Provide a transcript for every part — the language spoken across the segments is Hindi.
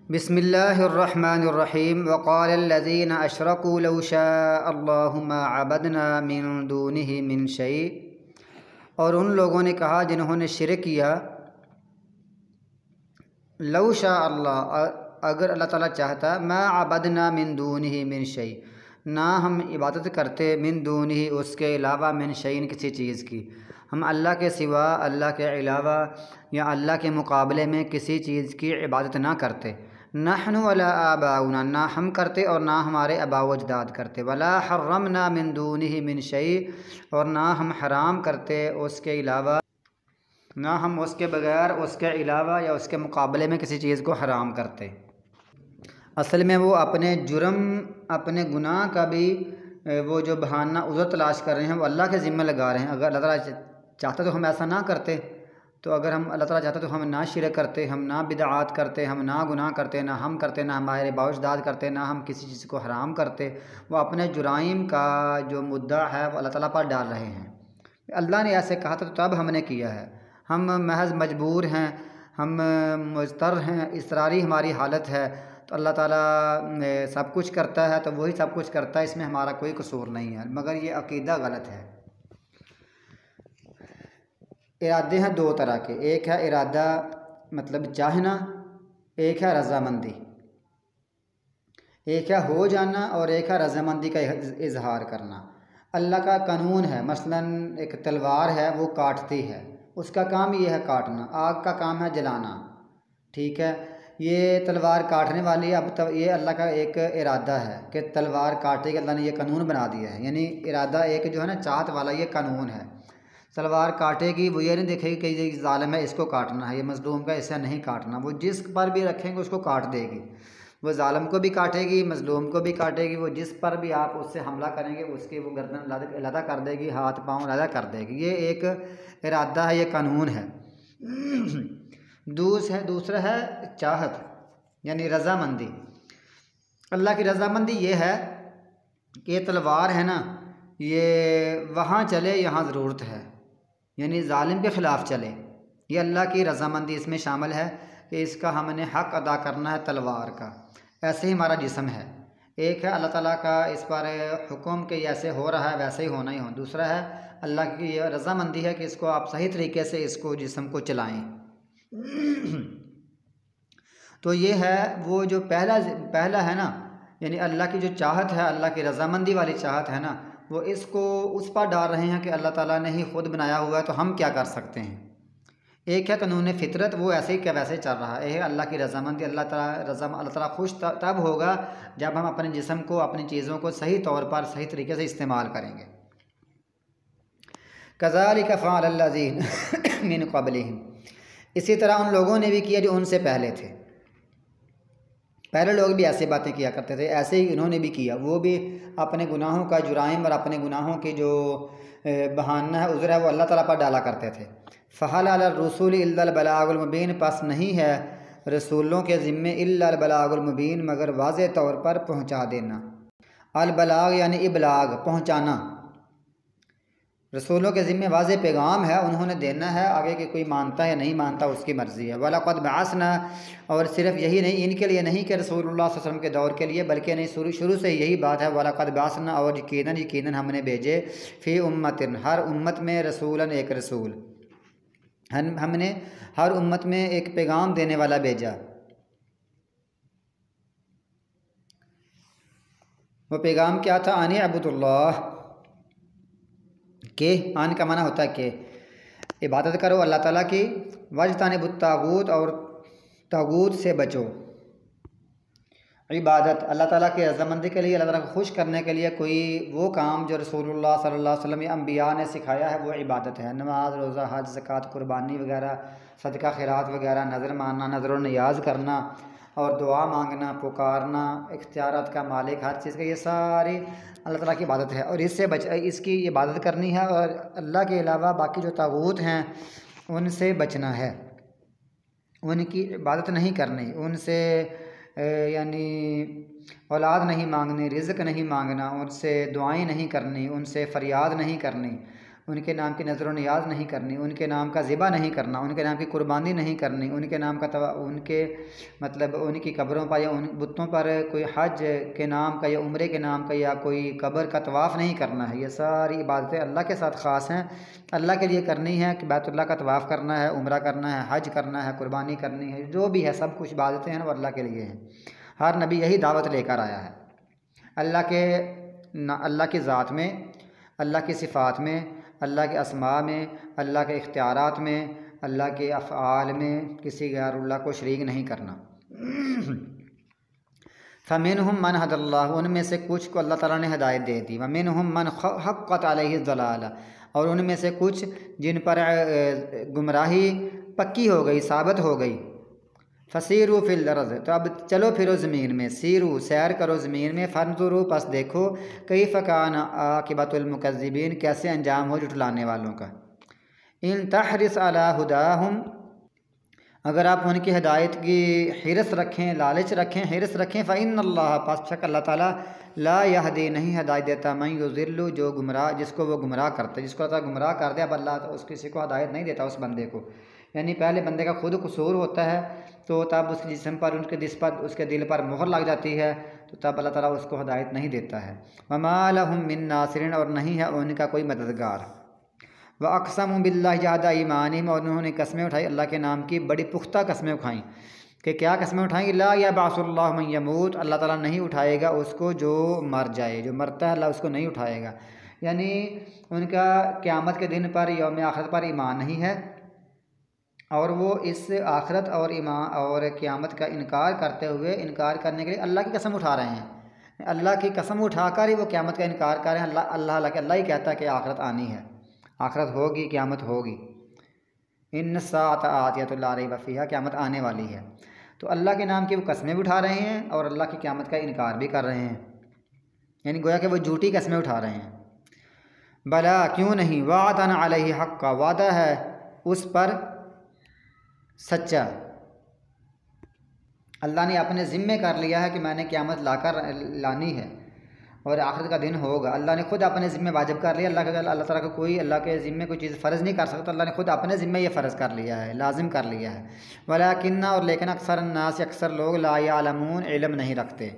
बिस्मिल्लाहिर्रहमानिर्रहीम वक़ालल्लज़ीना अशरकू लौ शाअल्लाहु मा अबदना मिन दूनिही मिन शै। और उन लोगों ने कहा जिन्होंने शिरक किया, लौ शाअल्लाह, अगर अल्लाह ताला चाहता, मा अबदना मिन दूनिही मिन शै, ना हम इबादत करते मिन दूनिही उसके अलावा मिन शैइन किसी चीज़ की। हम अल्लाह के सिवा, अल्लाह के अलावा या अल्लाह के मुकाबले में किसी चीज़ की इबादत ना करते। नहनु वला आबाउना, ना हम करते और ना हमारे आबाओ अजदाद करते। वला हर्रमना मिन दूनिही मिन शै, और ना हम हराम करते उसके अलावा, ना हम उसके बगैर, उसके अलावा या उसके मुकाबले में किसी चीज़ को हराम करते। असल में वो अपने जुर्म, अपने गुनाह का भी वो जो बहाना उज़र तलाश कर रहे हैं वो अल्लाह के ज़िम्मे लगा रहे हैं। अगर अल्लाह ताला चाहता तो हम ऐसा ना करते। तो अगर हम अल्लाह ताला चाहता तो हम ना शिरक करते, हम ना बिदआत करते, हम ना गुनाह करते, ना हम करते, ना हमारे बाउजदाद करते, ना हम किसी चीज़ को हराम करते। वो अपने जुराइम का जो मुद्दा है वो अल्लाह ताला पर डाल रहे हैं। अल्लाह ने ऐसे कहा था तो तब हमने किया है। हम महज मजबूर हैं, हम मुज़तर हैं, इसरारी हमारी हालत है। तो अल्लाह ताला सब कुछ करता है तो वही सब कुछ करता है, इसमें हमारा कोई कसूर नहीं है। मगर ये अकीदा गलत है। इरादे हैं दो तरह के, एक है इरादा मतलब चाहना, एक है रज़ामंदी। एक है हो जाना और एक है रज़ामंदी का इजहार करना। अल्लाह का कानून है, मसलन एक तलवार है वो काटती है, उसका काम ये है काटना। आग का काम है जलाना, ठीक है। ये तलवार काटने वाली, अब तब ये अल्लाह का एक इरादा है कि तलवार काटेगी। अल्लाह ने ये कानून बना दिया है, यानी इरादा एक जो है ना चाहत वाला, ये कानून है। तलवार काटेगी, वो ये नहीं देखेगी कि ये ज़ालिम है इसको काटना है, ये मज़लूम का इसे नहीं काटना। वो जिस पर भी रखेंगे उसको काट देगी। वो ज़ालिम को भी काटेगी, मज़लूम को भी काटेगी। वो जिस पर भी आप उससे हमला करेंगे उसकी वो गर्दन अलहदा कर देगी, हाथ पाँव अलहदा कर देगी। ये एक इरादा है, ये कानून है। दूसरा है चाहत, यानी रज़ामंदी। अल्लाह की रज़ामंदी ये है कि ये तलवार है ना, ये वहाँ चले यहाँ ज़रूरत है, यानी ज़ालिम के ख़िलाफ़ चले। ये अल्लाह की रज़ामंदी इसमें शामिल है कि इसका हमने हक़ अदा करना है तलवार का। ऐसे ही हमारा जिस्म है, एक है अल्लाह ताला का इस पर हुक्म कि ऐसे हो रहा है वैसे ही होना ही हो। दूसरा है अल्लाह की ये रज़ामंदी है कि इसको आप सही तरीके से इसको जिस्म को चलाएँ। तो ये है वो जो पहला है ना, यानी अल्लाह की जो चाहत है, अल्लाह की रज़ामंदी वाली चाहत है ना, वो इसको उस पर डाल रहे हैं कि अल्लाह ताला ने ही ख़ुद बनाया हुआ है तो हम क्या कर सकते हैं। एक है कानून फितरत, वो ऐसे ही क्या वैसे ही चल रहा है। एक अल्लाह की रज़ामंदी, अल्लाह ताला खुश तब होगा जब हम अपने जिस्म को, अपनी चीज़ों को सही तौर पर, सही तरीके से इस्तेमाल करेंगे। कज़ालिक फ़अलल्लज़ीना मिन क़ब्लिहिम, इसी तरह उन लोगों ने भी किया जो उनसे पहले थे। पहले लोग भी ऐसी बातें किया करते थे, ऐसे ही इन्होंने भी किया। वो भी अपने गुनाहों का जुराइम और अपने गुनाहों की जो बहाना है, उज़र है, वो अल्लाह ताला पर डाला करते थे। फ़हल अला रसूल इल्लल बलागुल मुबीन, पास नहीं है रसूलों के ज़िम्मे इल्लल बलागुल मुबीन, मगर वाज़े तौर पर पहुँचा देना। अल बलाग यानी इबलाग, पहुँचाना। रसूलों के ज़िम्मे वाज़े पैगाम है, उन्होंने देना है। आगे के कोई मानता है या नहीं मानता उसकी मर्ज़ी है। वलक़द बअसना, और सिर्फ यही नहीं, इनके लिए नहीं कि रसूलुल्लाह सल्लल्लाहु अलैहि वसल्लम के दौर के लिए, बल्कि नहीं शुरू से यही बात है। वलक़द बअसना, और यकीनन हमने भेजे, फ़ी उम्मतिन, हर उम्मत में, रसूलन, एक रसूल। हमने हर उम्मत में एक पैगाम देने वाला भेजा। वो पैगाम क्या था? आने अबुदुल्लाह, के आन का माना होता है कि इबादत करो अल्लाह ताला की, वजतनिबुत तागूत, और तागूत से बचो। इबादत अल्लाह ताला की रज़ामंदी के लिए, अल्लाह ताला को खुश करने के लिए कोई वो काम जो रसूलुल्लाह सल्लल्लाहु अलैहि वसल्लम या अम्बिया ने सिखाया है, वो इबादत है। नमाज, रोज़ा, हज, ज़कात, कुर्बानी वगैरह, सदका खैरात वगैरह, नज़र मानना, नज़र व नियाज़ करना, और दुआ मांगना, पुकारना, इख्तियारात का मालिक, हर चीज़ का, ये सारी अल्लाह ताला की इबादत है। और इसकी इबादत करनी है, और अल्लाह के अलावा बाकी जो तागूत हैं उनसे बचना है, उनकी इबादत नहीं करनी, उनसे यानी औलाद नहीं मांगनी, रिज़्क़ नहीं मांगना, उनसे दुआएं नहीं करनी, उनसे फ़रियाद नहीं करनी, उनके नाम की नज़र नियाज नहीं करनी, उनके नाम का ज़िबा नहीं करना, उनके नाम की कुर्बानी नहीं करनी, उनके नाम का उनके मतलब उनकी कब्रों पर या उन बुतों पर कोई हज के नाम का या उम्रे के नाम का या कोई कब्र का तवाफ़ नहीं करना है। ये सारी इबादतें अल्लाह के साथ ख़ास हैं, अल्लाह के लिए करनी है कि बैतुल्लाह का तवाफ़ करना है, उम्रा करना है, हज करना है, कुर्बानी करनी है, जो भी है सब कुछ इबादतें हैं वो अल्लाह के लिए हैं। हर नबी यही दावत लेकर आया है। अल्लाह की ज़ात में, अल्लाह की सिफ़ात में, अल्लाह के अस्मा में, अल्लाह के इख्तियारात में, अल्लाह के अफ़आल में किसी गैरुल्लाह को शरीक नहीं करना। फ़मिनहुम मन हदल्लाह, उनमें से कुछ को अल्लाह ताला ने हिदायत दे दी। वमिनहुम मन हक़्क़त अलैहि ज़लाला, और उनमें से कुछ जिन पर गुमराही पक्की हो गई, साबित हो गई। फ़सीरू फिल अर्ज़, तो अब चलो फिरो ज़मीन में, सीरू सैर करो ज़मीन में, फ़न्ज़ुरू पस देखो, कैफ़ कान आक़िबतुल मुकज़्ज़िबीन, कैसे अंजाम हो जुटलाने वालों का। इन तहरिस अला हुदाहुम, अगर आप उनकी हिदायत की हिरस रखें, लालच रखें, हिरस रखें, फ़इन्नल्लाह, पास शक अल्लाह ताला, ला यहदी, नहीं हिदायत देता, मन युज़िल्लु, जो गुमराह, जिसको वो गुमराह करता है, जिसको अल्लाह गुमराह कर दे, अब अल्लाह तो उस किसी को हिदायत नहीं देता उस बंदे को। यानी पहले बंदे का खुद कसूर होता है तो तब उसके जिस्म पर, उसके दिल पर मोहर लग जाती है, तो तब अल्लाह ताला उसको हिदायत नहीं देता है। वमा लहुम मिन नासिरिन, और नहीं है उनका कोई मददगार। व अक़समू बिल्लाहि जहदा ईमानिहिम, और उन्होंने कस्में उठाई अल्लाह के नाम की, बड़ी पुख्ता कस्में उठाई कि क्या कस्में उठाएंगी, ला यबअसुल्लाहु मन यमूत, अल्लाह ताला नहीं उठाएगा उसको जो मर जाए, जो मरता है अल्लाह उसको नहीं उठाएगा। यानी उनका क़यामत के दिन पर, यौम आखिरत पर ईमान नहीं है, और वो इस आखिरत और ईमान और क़यामत का इनकार करते हुए, इनकार करने के लिए अल्लाह की कसम उठा रहे हैं। अल्लाह की कसम उठाकर ही वो क़यामत का इनकार कर रहे हैं। अल्लाह ही कहता है कि आखिरत आनी है, आखिरत होगी, क़यामत होगी। इन सात आतियतुल ला रैब फ़ीहा, क़यामत आने वाली है। तो अल्लाह के नाम की वो कस्में भी उठा रहे हैं और अल्लाह की क़यामत का इनकार भी कर रहे हैं, यानी गोया कि वो झूठी कस्में उठा रहे हैं। भला क्यों नहीं, वादन अलैहि हक़्क़ा, वादा है उस पर सच्चा। अल्लाह ने अपने ज़िम्मे कर लिया है कि मैंने क़यामत लानी है और आखिरत का दिन होगा। अल्लाह ने खुद अपने ज़िम्मे वाजिब कर लिया। अल्लाह ताला को कोई अल्लाह के ज़िम्मे कोई चीज़ फ़र्ज़ नहीं कर सकता। अल्लाह ने खुद अपने ज़िम्मे ये फ़र्ज़ कर लिया है, लाजिम कर लिया है। वलाकिन्ना, और लेकिन अक्सर अन्नास, अक्सर लोग, ला यालमून, इल्म नहीं रखते।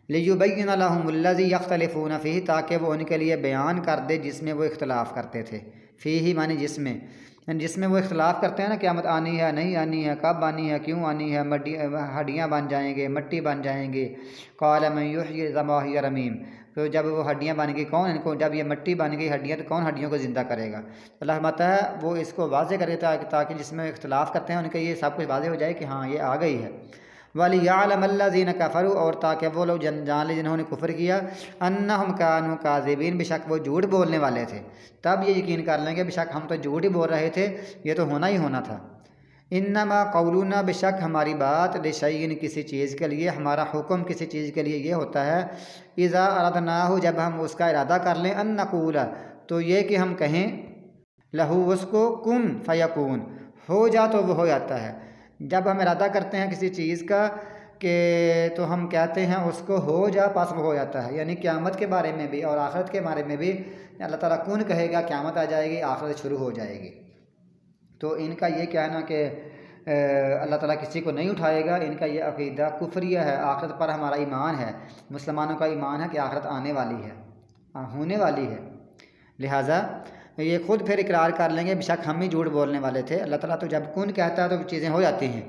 लियुबय्यिन लहुमुल्लज़ी यख्तलिफून फ़ीही, ताकि वो उनके लिए बयान कर दे जिसमें वो इख्तलाफ़ करते थे। फ़ीही माने जिसमें वो इख्तलाफ़ करते हैं ना, क़यामत आनी है, नहीं आनी है, कब आनी है, क्यों आनी है, हड्डियाँ बन जाएंगे, मिट्टी बन जाएंगे। क़ाल मन युह्यी ज़मा वहिय रमीम, तो जब वो हड्डियाँ बन गई, कौन इनको, जब ये मिट्टी बन गई हड्डियाँ, तो कौन हड्डियों को ज़िंदा करेगा। तो अल्लाह फरमाता है वो इसको वाज़े कर देता है ताकि जिसमें इख्तलाफ़ करते हैं उनके ये सब कुछ वाज़े हो जाए कि हाँ ये आ गई है। वलियअलमल्लज़ीन कफ़रू, और ताकि वो लोग जान ले जिन्होंने कुफ्र किया, अन्नहुम कानू काज़िबीन, बेशक वो झूठ बोलने वाले थे। तब ये यकीन कर लेंगे बेशक हम तो झूठ ही बोल रहे थे, ये तो होना ही होना था। इन्नमा क़ौलुना, बेशक हमारी बात, लिशैइन, किसी चीज़ के लिए, हमारा हुक्म किसी चीज़ के लिए ये होता है, इज़ा अरदनाहु, जब हम उसका इरादा कर लें, अन नक़ूला, तो ये कि हम कहें, लहू, उसको, कुन फ़यकून, हो जा तो वो हो जाता है। जब हम इरादा करते हैं किसी चीज़ का कि तो हम कहते हैं उसको हो जा, पास वो हो जाता है। यानी क़यामत के बारे में भी और आखिरत के बारे में भी अल्लाह ताला कुन कहेगा, क़यामत आ जाएगी, आखिरत शुरू हो जाएगी। तो इनका ये कहना कि अल्लाह ताला किसी को नहीं उठाएगा, इनका ये अक़ीदा कुफ्रिया है। आखिरत पर हमारा ईमान है, मुसलमानों का ईमान है कि आखिरत आने वाली है, होने वाली है। लिहाजा ये खुद फिर इकरार कर लेंगे बेशक हम ही झूठ बोलने वाले थे। अल्लाह ताला तो जब कुन कहता है तो चीज़ें हो जाती हैं।